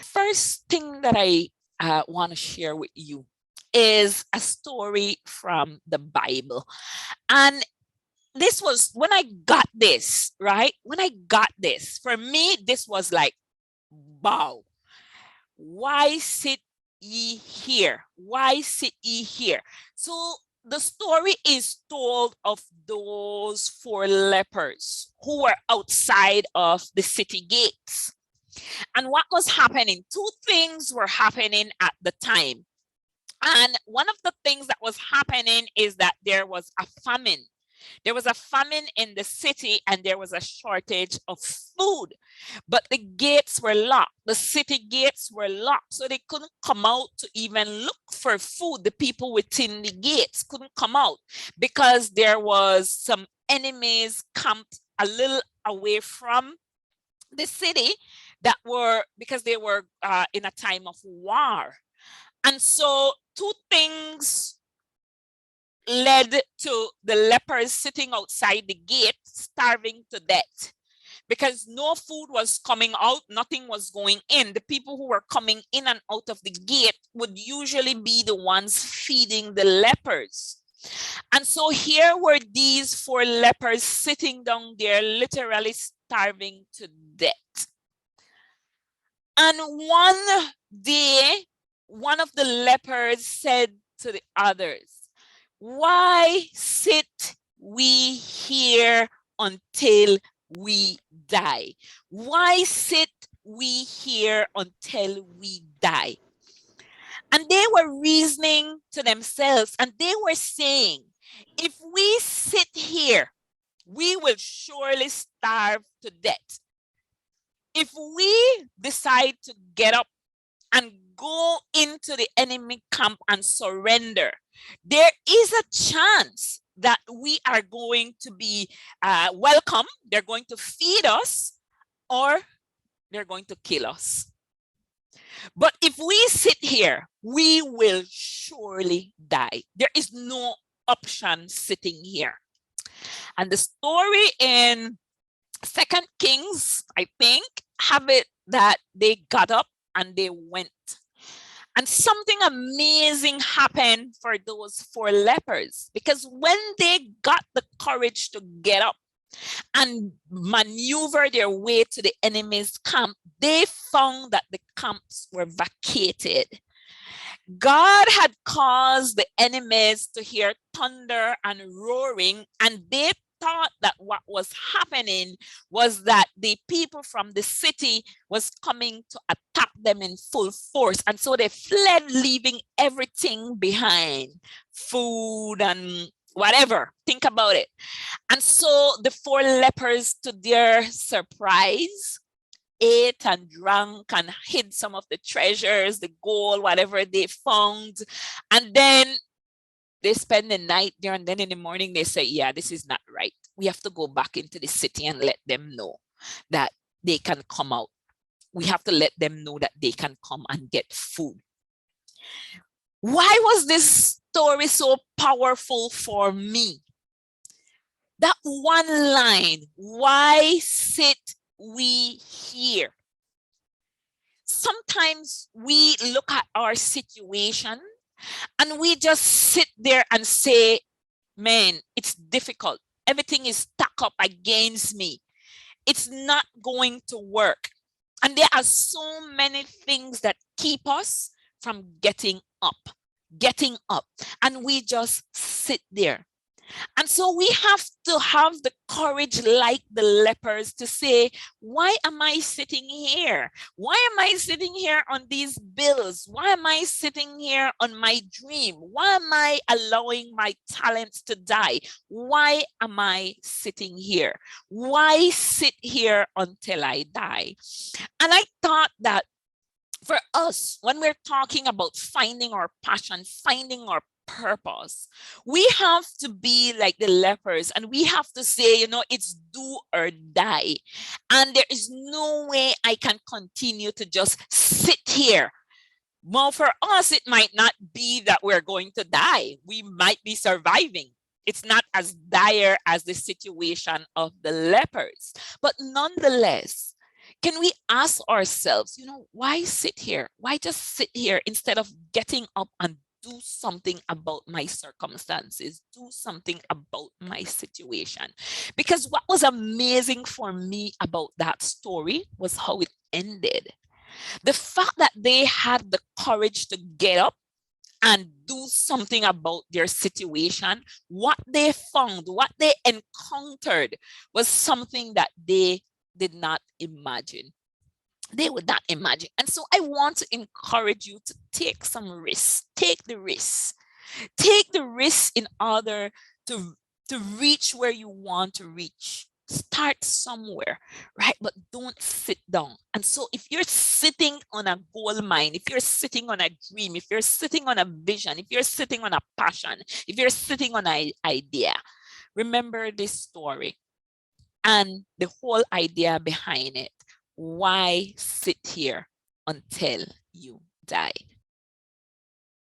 First thing that I want to share with you is a story from the Bible. And this was when I got this, right? When I got this, for me, this was like, wow, why sit ye here? Why sit ye here? So the story is told of those four lepers who were outside of the city gates. And what was happening? Two things were happening at the time. And one of the things that was happening is that there was a famine. There was a famine in the city and there was a shortage of food. But the gates were locked. The city gates were locked. So they couldn't come out to even look for food. The people within the gates couldn't come out because there was some enemies camped a little away from the city that were, because they were in a time of war. And so two things led to the lepers sitting outside the gate, starving to death. Because no food was coming out, nothing was going in. The people who were coming in and out of the gate would usually be the ones feeding the lepers. And so here were these four lepers sitting down there, literally starving to death. And one day, one of the lepers said to the others, "Why sit we here until we die? Why sit we here until we die?" And they were reasoning to themselves and they were saying, if we sit here, we will surely starve to death. If we decide to get up and go into the enemy camp and surrender, there is a chance that we are going to be welcome. They're going to feed us or they're going to kill us. But if we sit here, we will surely die. There is no option sitting here. And the story in 2 Kings, I think, have it that they got up and they went. And something amazing happened for those four lepers, because when they got the courage to get up and maneuver their way to the enemy's camp, they found that the camps were vacated. God had caused the enemies to hear thunder and roaring, and they thought that what was happening was that the people from the city was coming to attack them in full force. And so they fled, leaving everything behind, food and whatever. Think about it. And so the four lepers, to their surprise, ate and drank and hid some of the treasures, the gold, whatever they found. And then they spend the night there, and then in the morning they say, yeah, this is not right. We have to go back into the city and let them know that they can come out. We have to let them know that they can come and get food. Why was this story so powerful for me? That one line, why sit we here? Sometimes we look at our situation and we just sit there and say, man, it's difficult. Everything is stuck up against me. It's not going to work. And there are so many things that keep us from getting up. And we just sit there. And so we have to have the courage, like the lepers, to say, why am I sitting here? Why am I sitting here on these bills? Why am I sitting here on my dream? Why am I allowing my talents to die? Why am I sitting here? Why sit here until I die? And I thought that for us, when we're talking about finding our passion, finding our purpose, we have to be like the lepers and we have to say, it's do or die. And there is no way I can continue to just sit here. Well, for us, it might not be that we're going to die. We might be surviving. It's not as dire as the situation of the lepers. But nonetheless, can we ask ourselves, why sit here? Why just sit here instead of getting up and do something about my circumstances, do something about my situation? Because what was amazing for me about that story was how it ended. The fact that they had the courage to get up and do something about their situation, what they found, what they encountered was something that they did not imagine. They would not imagine. And so I want to encourage you to take some risks. Take the risks. Take the risks in order to, to reach where you want to reach. Start somewhere, right? But don't sit down. And so if you're sitting on a gold mine, if you're sitting on a dream, if you're sitting on a vision, if you're sitting on a passion, if you're sitting on an idea, remember this story and the whole idea behind it. Why sit here until you die?